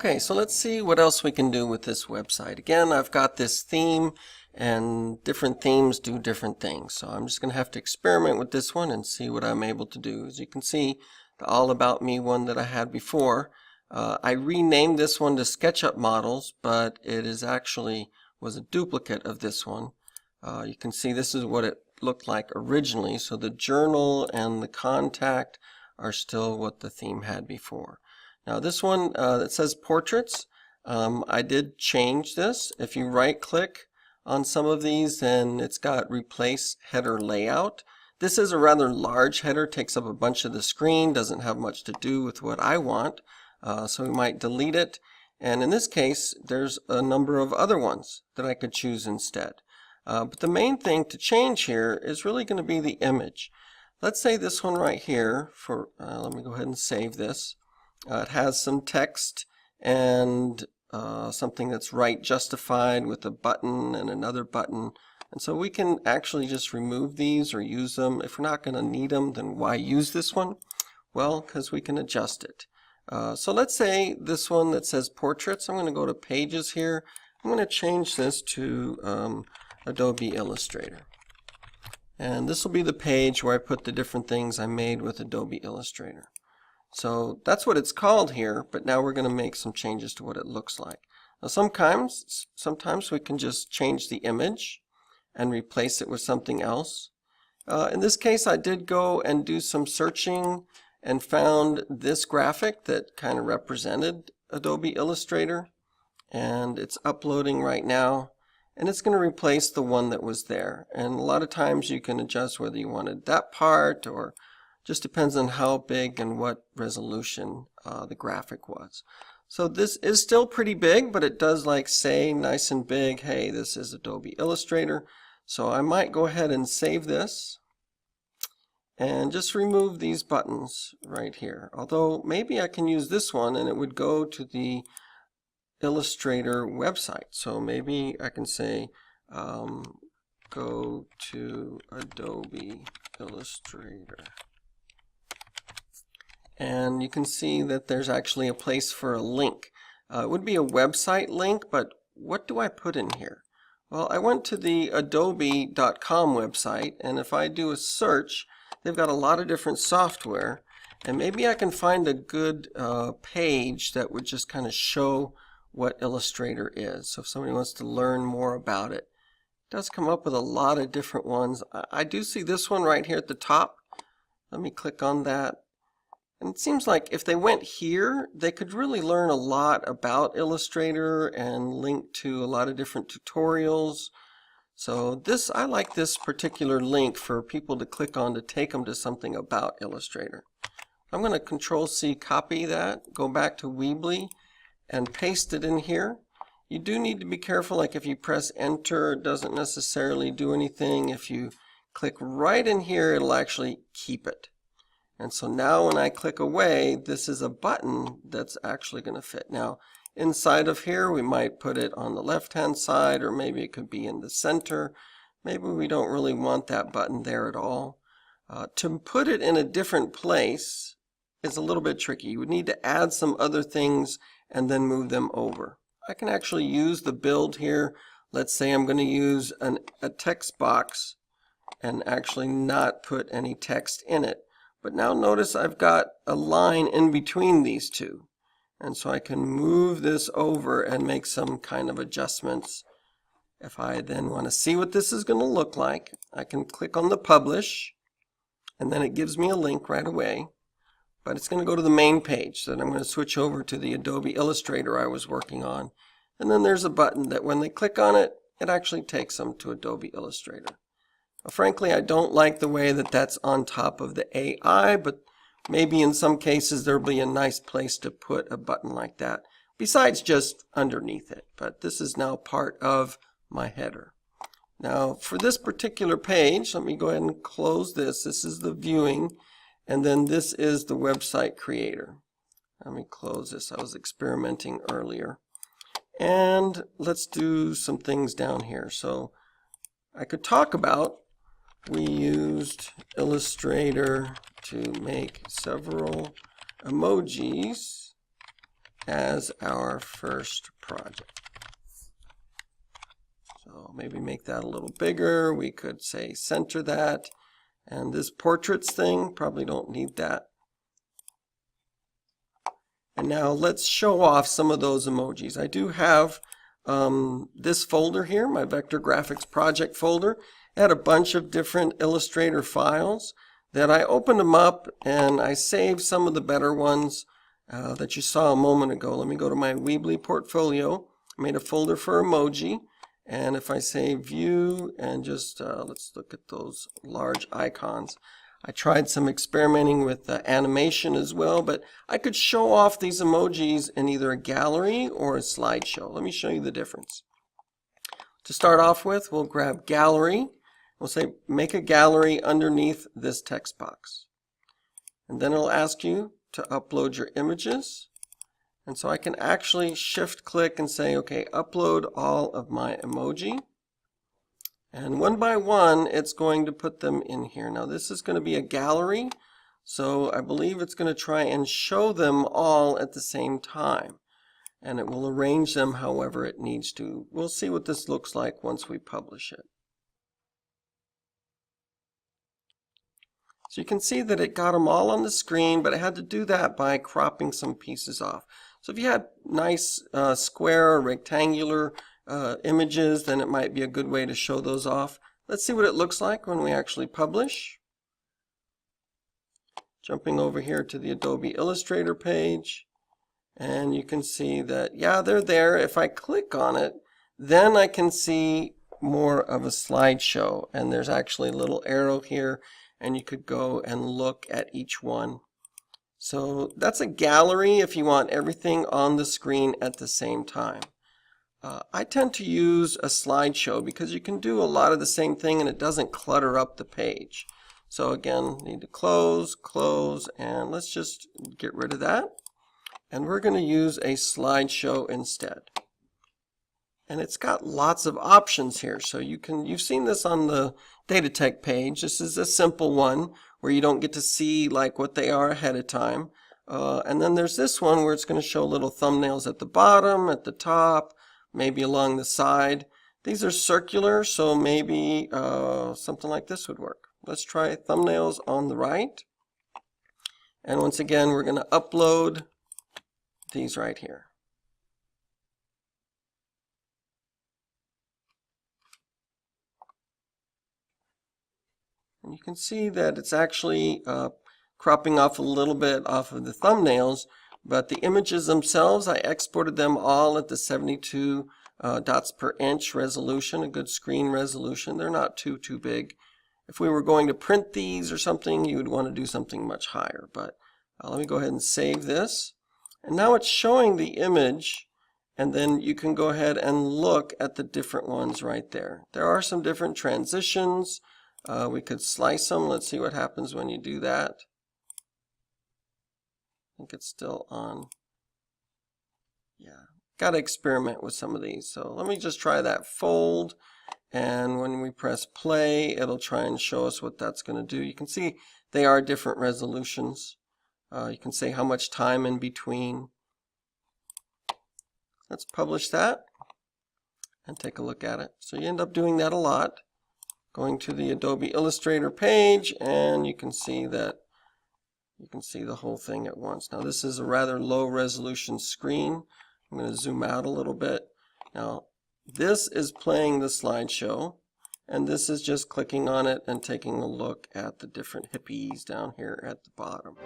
Okay, so let's see what else we can do with this website. Again, I've got this theme, and different themes do different things. So I'm just going to have to experiment with this one and see what I'm able to do. As you can see, the All About Me one that I had before, I renamed this one to SketchUp Models, but it is actually was a duplicate of this one. You can see this is what it looked like originally. So the journal and the contact are still what the theme had before. Now this one that says portraits, I did change this. If you right click on some of these, then it's got replace header layout. This is a rather large header, takes up a bunch of the screen, doesn't have much to do with what I want, so we might delete it. And in this case, there's a number of other ones that I could choose instead. But the main thing to change here is really going to be the image. Let's say this one right here, let me go ahead and save this. It has some text and something that's right justified with a button and another button. And so we can actually just remove these or use them. If we're not going to need them, then why use this one? Well, because we can adjust it. So let's say this one that says portraits. I'm going to go to pages here. I'm going to change this to Adobe Illustrator. And this will be the page where I put the different things I made with Adobe Illustrator. So that's what it's called here, but now we're going to make some changes to what it looks like. Now sometimes we can just change the image and replace it with something else. In this case, I did go and do some searching and found this graphic that kind of represented Adobe Illustrator, and it's uploading right now, and it's going to replace the one that was there. And a lot of times you can adjust whether you wanted that part, or just depends on how big and what resolution the graphic was. So this is still pretty big, but it does say nice and big, hey, this is Adobe Illustrator. So I might go ahead and save this and just remove these buttons right here. Although maybe I can use this one and it would go to the Illustrator website. So maybe I can say go to Adobe Illustrator. And you can see that there's actually a place for a link. It would be a website link, but what do I put in here? Well, I went to the adobe.com website, and if I do a search, they've got a lot of different software, and maybe I can find a good page that would just kind of show what Illustrator is. So if somebody wants to learn more about it, it does come up with a lot of different ones. I do see this one right here at the top. Let me click on that. And it seems like if they went here, they could really learn a lot about Illustrator and link to a lot of different tutorials. So I like this particular link for people to click on to take them to something about Illustrator. I'm going to Control-C copy that, go back to Weebly, and paste it in here. You do need to be careful, like if you press enter, it doesn't necessarily do anything. If you click right in here, it'll actually keep it. And so now when I click away, this is a button that's actually going to fit. Now inside of here, we might put it on the left-hand side, or maybe it could be in the center. Maybe we don't really want that button there at all. To put it in a different place is a little bit tricky. You would need to add some other things and then move them over. I can actually use the build here. Let's say I'm going to use a text box and actually not put any text in it. But now notice I've got a line in between these two. And so I can move this over and make some kind of adjustments. If I then want to see what this is going to look like, I can click on the publish, and then it gives me a link right away. But it's going to go to the main page, so then I'm going to switch over to the Adobe Illustrator I was working on. And then there's a button that when they click on it, it actually takes them to Adobe Illustrator. Well, frankly, I don't like the way that that's on top of the AI, but maybe in some cases there'll be a nice place to put a button like that, besides just underneath it. But this is now part of my header. Now, for this particular page, let me go ahead and close this. This is the viewing, and then this is the website creator. Let me close this. I was experimenting earlier. And let's do some things down here. So I could talk about we used Illustrator to make several emojis as our first project. So maybe make that a little bigger. We could say center that. And this portraits thing, probably don't need that. And now let's show off some of those emojis. I do have this folder here, my vector graphics project folder. It had a bunch of different Illustrator files that I opened them up and I saved some of the better ones that you saw a moment ago. Let me go to my Weebly portfolio. I made a folder for emoji, and if I say view and just let's look at those large icons. I tried some experimenting with animation as well, but I could show off these emojis in either a gallery or a slideshow. Let me show you the difference. To start off with, we'll grab gallery. We'll say make a gallery underneath this text box. And then it'll ask you to upload your images. And so I can actually shift click and say, okay, upload all of my emoji. And one by one, it's going to put them in here. Now this is going to be a gallery, so I believe it's going to try and show them all at the same time. And it will arrange them however it needs to. We'll see what this looks like once we publish it. So you can see that it got them all on the screen, but it had to do that by cropping some pieces off. So if you had nice square or rectangular images, then it might be a good way to show those off. Let's see what it looks like when we actually publish. Jumping over here to the Adobe Illustrator page, and you can see that, yeah, they're there. If I click on it, then I can see more of a slideshow, and there's actually a little arrow here, and you could go and look at each one. So that's a gallery if you want everything on the screen at the same time. I tend to use a slideshow because you can do a lot of the same thing and it doesn't clutter up the page. So again, need to close, and let's just get rid of that. And we're going to use a slideshow instead. And it's got lots of options here. So you've seen this on the data tech page. This is a simple one where you don't get to see like what they are ahead of time. And then there's this one where it's going to show little thumbnails at the bottom, at the top, maybe along the side. These are circular, so maybe something like this would work. Let's try thumbnails on the right. And once again, we're going to upload these right here. And you can see that it's actually cropping off a little bit off of the thumbnails, but the images themselves, I exported them all at the 72 dots per inch resolution, a good screen resolution. They're not too big. If we were going to print these or something, you would want to do something much higher. But let me go ahead and save this. And now it's showing the image, and then you can go ahead and look at the different ones right there. There are some different transitions. We could slice them. Let's see what happens when you do that. I think it's still on. Yeah, got to experiment with some of these. So let me just try that fold. And when we press play, it'll try and show us what that's going to do. You can see they are different resolutions. You can say how much time in between. Let's publish that and take a look at it. So you end up doing that a lot. Going to the Adobe Illustrator page, and you can see that you can see the whole thing at once. Now this is a rather low resolution screen. I'm going to zoom out a little bit. Now this is playing the slideshow, and this is just clicking on it and taking a look at the different hippies down here at the bottom.